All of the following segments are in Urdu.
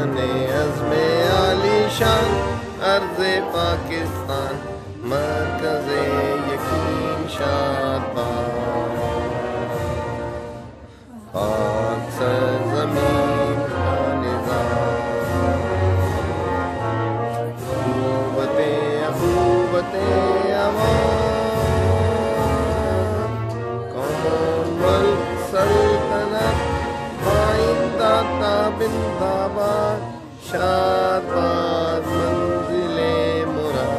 شان عزم عالی شان ارض پاکستان مرکز یقین شادباد پاک سرزمین کا نظام قوت عوام کون ملک سلطنت آئندہ تابند آباد شادباد منزل مراد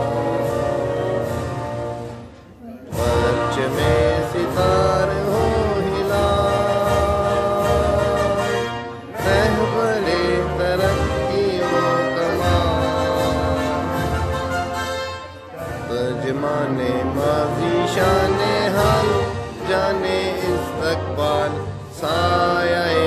پرچم ستارے ہو ہلال رہبر ترقی و کمال ترجمان ماضی شان حال جانے استقبال سایہ